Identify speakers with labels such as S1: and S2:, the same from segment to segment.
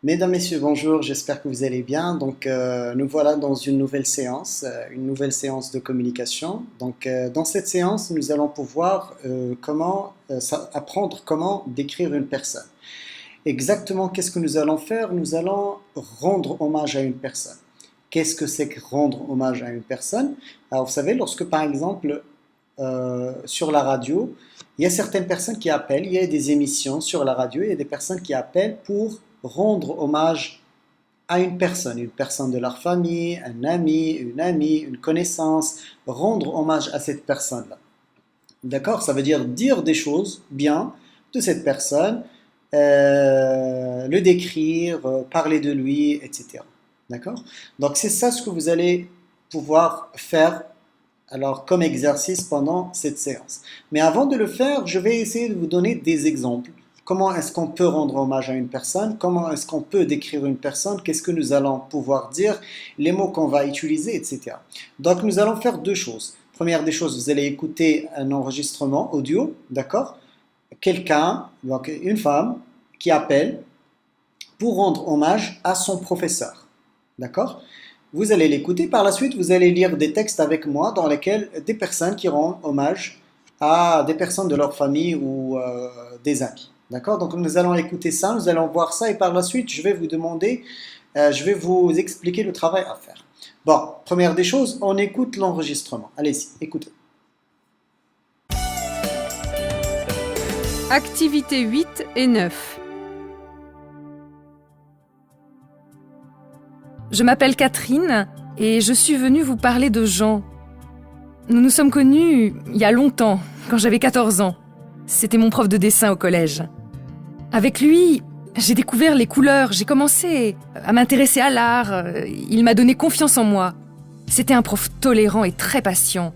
S1: Mesdames, Messieurs, bonjour, j'espère que vous allez bien. Nous voilà dans une nouvelle séance de communication. Dans cette séance, nous allons pouvoir apprendre comment décrire une personne. Exactement, qu'est-ce que nous allons faire? Nous allons rendre hommage à une personne. Qu'est-ce que c'est que rendre hommage à une personne? Alors, vous savez, lorsque par exemple, sur la radio, il y a certaines personnes qui appellent, il y a des émissions sur la radio, il y a des personnes qui appellent pour rendre hommage à une personne de leur famille, un ami, une amie, une connaissance, rendre hommage à cette personne-là. D'accord? Ça veut dire des choses bien de cette personne, le décrire, parler de lui, etc. D'accord? Donc c'est ça ce que vous allez pouvoir faire alors comme exercice pendant cette séance. Mais avant de le faire, je vais essayer de vous donner des exemples. Comment est-ce qu'on peut rendre hommage à une personne? Comment est-ce qu'on peut décrire une personne? Qu'est-ce que nous allons pouvoir dire? Les mots qu'on va utiliser, etc. Donc nous allons faire deux choses. Première des choses, vous allez écouter un enregistrement audio, d'accord? Quelqu'un, donc une femme, qui appelle pour rendre hommage à son professeur. D'accord? Vous allez l'écouter. Par la suite, vous allez lire des textes avec moi dans lesquels des personnes qui rendent hommage à des personnes de leur famille ou des amis. D'accord? Donc nous allons écouter ça, nous allons voir ça et par la suite, je vais vous expliquer le travail à faire. Bon, première des choses, on écoute l'enregistrement. Allez-y, écoutez.
S2: Activités 8 et 9. Je m'appelle Catherine et je suis venue vous parler de Jean. Nous nous sommes connus il y a longtemps, quand j'avais 14 ans. C'était mon prof de dessin au collège. Avec lui, j'ai découvert les couleurs, j'ai commencé à m'intéresser à l'art. Il m'a donné confiance en moi. C'était un prof tolérant et très patient,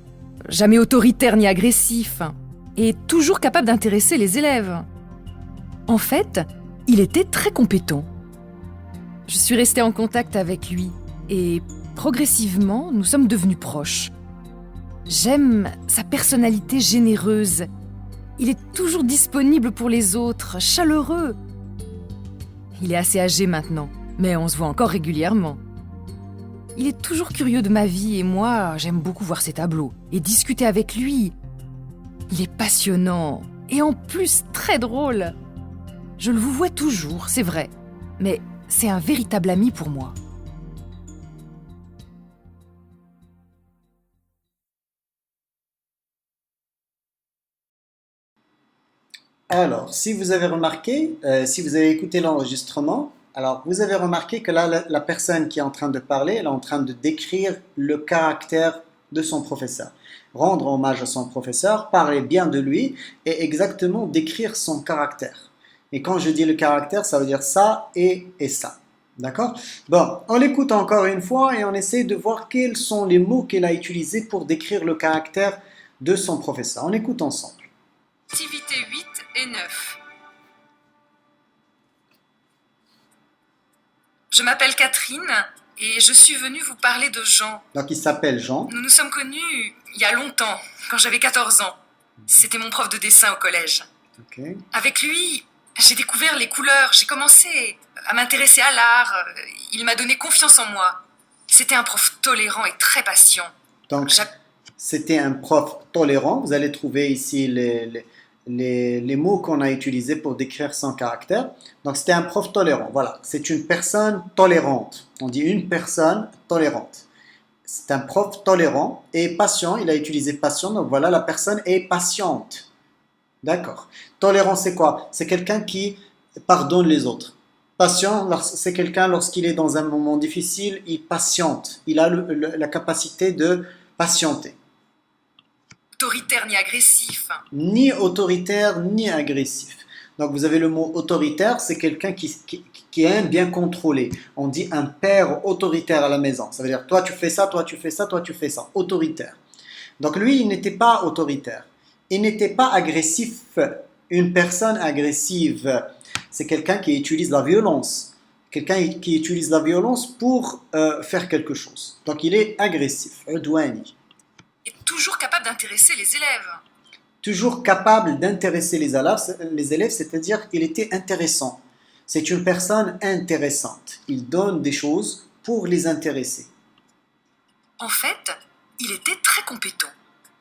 S2: jamais autoritaire ni agressif, et toujours capable d'intéresser les élèves. En fait, il était très compétent. Je suis restée en contact avec lui et progressivement, nous sommes devenus proches. J'aime sa personnalité généreuse. Il est toujours disponible pour les autres, chaleureux. Il est assez âgé maintenant, mais on se voit encore régulièrement. Il est toujours curieux de ma vie et moi, j'aime beaucoup voir ses tableaux et discuter avec lui. Il est passionnant et en plus très drôle. Je le vous vois toujours, c'est vrai, mais c'est un véritable ami pour moi.
S1: Alors, si vous avez remarqué, si vous avez écouté l'enregistrement, alors vous avez remarqué que là, la personne qui est en train de parler, elle est en train de décrire le caractère de son professeur. Rendre hommage à son professeur, parler bien de lui et exactement décrire son caractère. Et quand je dis le caractère, ça veut dire ça et ça. D'accord? Bon, on l'écoute encore une fois et on essaie de voir quels sont les mots qu'elle a utilisés pour décrire le caractère de son professeur. On écoute ensemble.
S2: Activité 8 et 9. Je m'appelle Catherine et je suis venue vous parler de Jean.
S1: Donc il s'appelle Jean.
S2: Nous nous sommes connus il y a longtemps, quand j'avais 14 ans. C'était mon prof de dessin au collège.
S1: Ok.
S2: Avec lui, j'ai découvert les couleurs, j'ai commencé à m'intéresser à l'art. Il m'a donné confiance en moi. C'était un prof tolérant et très patient.
S1: Donc
S2: J'a-
S1: c'était un prof tolérant. Vous allez trouver ici les mots qu'on a utilisés pour décrire son caractère. Donc c'était un prof tolérant. Voilà, c'est une personne tolérante. On dit une personne tolérante. C'est un prof tolérant et patient. Il a utilisé patient. Donc voilà, la personne est patiente. D'accord. Tolérant, c'est quoi? C'est quelqu'un qui pardonne les autres. Patient, c'est quelqu'un lorsqu'il est dans un moment difficile, il patiente. Il a la capacité de patienter.
S2: Autoritaire ni agressif.
S1: Ni autoritaire, ni agressif. Donc vous avez le mot autoritaire, c'est quelqu'un qui aime bien contrôler. On dit un père autoritaire à la maison. Ça veut dire toi tu fais ça, toi tu fais ça, toi tu fais ça. Autoritaire. Donc lui, il n'était pas autoritaire. Il n'était pas agressif. Une personne agressive, c'est quelqu'un qui utilise la violence. Quelqu'un qui utilise la violence pour faire quelque chose. Donc il est agressif, udwani.
S2: Et toujours capable d'intéresser les élèves.
S1: Toujours capable d'intéresser les élèves, c'est-à-dire qu'il était intéressant. C'est une personne intéressante. Il donne des choses pour les intéresser.
S2: En fait, il était très compétent.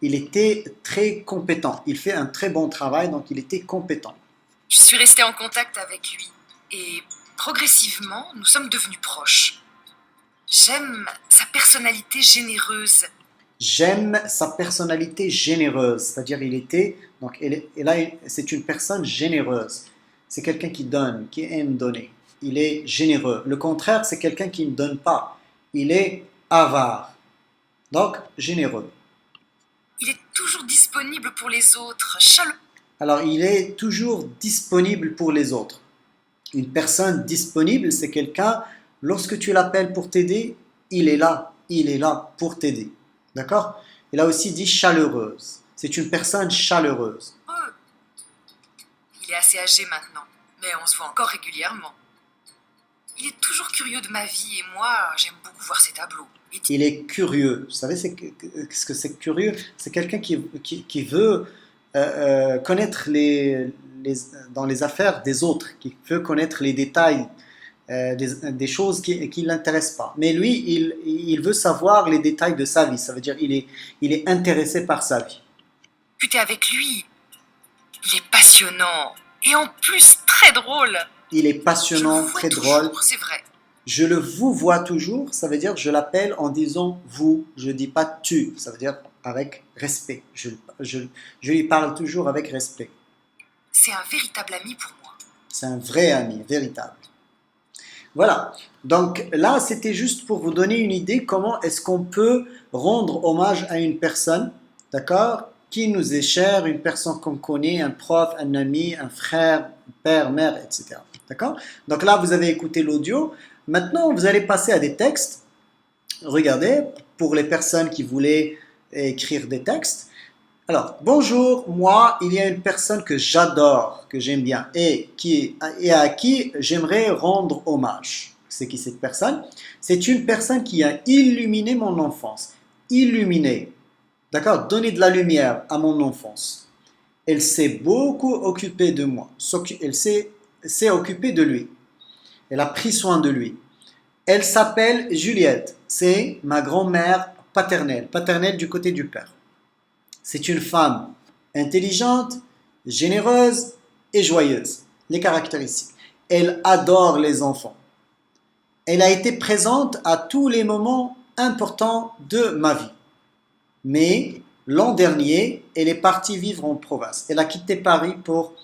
S1: Il était très compétent. Il fait un très bon travail, donc il était compétent.
S2: Je suis restée en contact avec lui et progressivement, nous sommes devenus proches. J'aime sa personnalité généreuse.
S1: J'aime sa personnalité généreuse, c'est-à-dire il était, donc et là c'est une personne généreuse. C'est quelqu'un qui donne, qui aime donner. Il est généreux. Le contraire, c'est quelqu'un qui ne donne pas. Il est avare. Donc généreux.
S2: Il est toujours disponible pour les autres, chaleureux.
S1: Alors il est toujours disponible pour les autres. Une personne disponible, c'est quelqu'un, lorsque tu l'appelles pour t'aider, il est là pour t'aider. D'accord? Il a aussi dit chaleureuse. C'est une personne chaleureuse.
S2: Il est assez âgé maintenant, mais on se voit encore régulièrement. Il est toujours curieux de ma vie et moi, j'aime beaucoup voir ses tableaux.
S1: Il est curieux. Vous savez ce que c'est curieux? C'est quelqu'un qui veut connaître dans les affaires des autres, qui veut connaître les détails des choses qui ne l'intéressent pas. Mais lui, il veut savoir les détails de sa vie. Ça veut dire il est intéressé par sa vie.
S2: Discuter avec lui, il est passionnant et en plus très drôle.
S1: Il est passionnant, très drôle.
S2: C'est vrai.
S1: Je le vous vois toujours, ça veut dire je l'appelle en disant vous, je ne dis pas tu, ça veut dire avec respect. Je lui parle toujours avec respect.
S2: C'est un véritable ami pour moi.
S1: C'est un vrai ami, véritable. Voilà, donc là c'était juste pour vous donner une idée comment est-ce qu'on peut rendre hommage à une personne, d'accord, qui nous est chère, une personne qu'on connaît, un prof, un ami, un frère, un père, mère, etc. D'accord? Donc là vous avez écouté l'audio. Maintenant, vous allez passer à des textes. Regardez, pour les personnes qui voulaient écrire des textes. Alors, bonjour, moi, il y a une personne que j'adore, que j'aime bien, et à qui j'aimerais rendre hommage. C'est qui cette personne? C'est une personne qui a illuminé mon enfance. Illuminé. D'accord? Donné de la lumière à mon enfance. Elle s'est beaucoup occupée de moi. Elle s'est occupée de lui. Elle a pris soin de lui. Elle s'appelle Juliette. C'est ma grand-mère paternelle. Paternelle du côté du père. C'est une femme intelligente, généreuse et joyeuse. Les caractéristiques. Elle adore les enfants. Elle a été présente à tous les moments importants de ma vie. Mais l'an dernier, elle est partie vivre en province. Elle a quitté Paris pour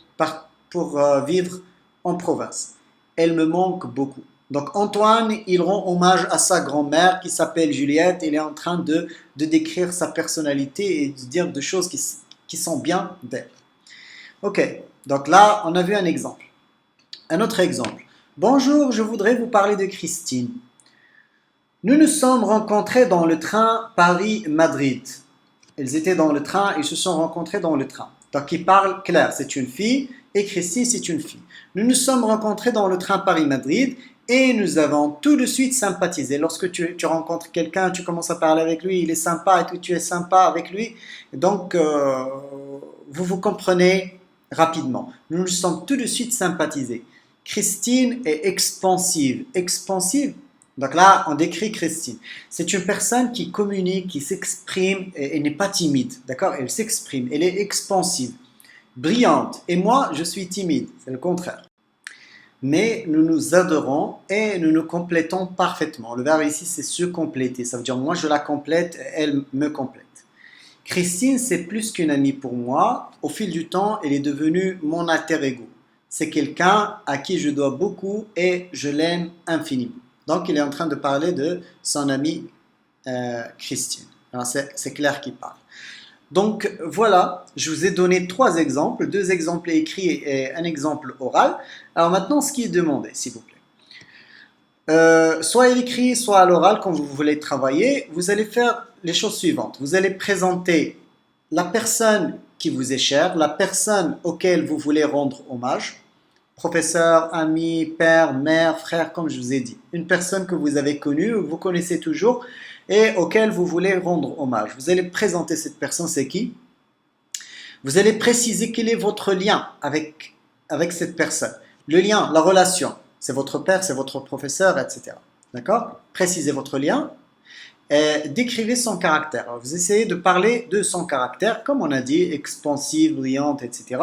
S1: vivre en province. Elle me manque beaucoup. Donc Antoine, il rend hommage à sa grand-mère qui s'appelle Juliette. Il est en train de décrire sa personnalité et de dire des choses qui sont bien d'elle. Ok, donc là, on a vu un exemple. Un autre exemple. Bonjour, je voudrais vous parler de Christine. Nous nous sommes rencontrés dans le train Paris-Madrid. Ils étaient dans le train, ils se sont rencontrés dans le train. Donc il parle Claire, c'est une fille, et Christine, c'est une fille. Nous nous sommes rencontrés dans le train Paris-Madrid et nous avons tout de suite sympathisé. Lorsque tu rencontres quelqu'un, tu commences à parler avec lui, il est sympa et tu es sympa avec lui. Donc, vous vous comprenez rapidement. Nous nous sommes tout de suite sympathisés. Christine est expansive. Expansive, donc là, on décrit Christine. C'est une personne qui communique, qui s'exprime et n'est pas timide. D'accord? Elle s'exprime, elle est expansive. Brillante. Et moi, je suis timide. C'est le contraire. Mais nous nous adorons et nous nous complétons parfaitement. Le verbe ici, c'est se compléter. Ça veut dire moi, je la complète, elle me complète. Christine, c'est plus qu'une amie pour moi. Au fil du temps, elle est devenue mon alter ego. C'est quelqu'un à qui je dois beaucoup et je l'aime infiniment. Donc, il est en train de parler de son amie Christine. Alors, c'est Claire qui parle. Donc voilà, je vous ai donné 3 exemples, 2 exemples écrits et un exemple oral. Alors maintenant, ce qui est demandé, s'il vous plaît. Soit à l'écrit, soit à l'oral, quand vous voulez travailler, vous allez faire les choses suivantes. Vous allez présenter la personne qui vous est chère, la personne auquel vous voulez rendre hommage, professeur, ami, père, mère, frère, comme je vous ai dit. Une personne que vous avez connue, vous connaissez toujours, et auquel vous voulez rendre hommage. Vous allez présenter cette personne, c'est qui? Vous allez préciser quel est votre lien avec cette personne. Le lien, la relation, c'est votre père, c'est votre professeur, etc. D'accord? Précisez votre lien. Décrivez son caractère. Alors, vous essayez de parler de son caractère, comme on a dit, expansive, brillante, etc.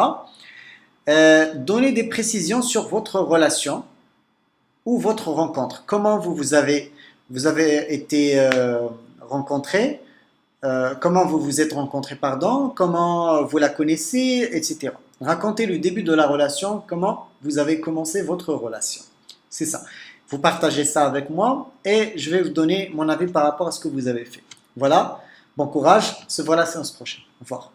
S1: Donnez des précisions sur votre relation ou votre rencontre. Comment vous avez été rencontrés, comment vous vous êtes rencontrés, pardon, comment vous la connaissez, etc. Racontez le début de la relation, comment vous avez commencé votre relation. C'est ça. Vous partagez ça avec moi et je vais vous donner mon avis par rapport à ce que vous avez fait. Voilà. Bon courage. Se voit la séance prochaine. Au revoir.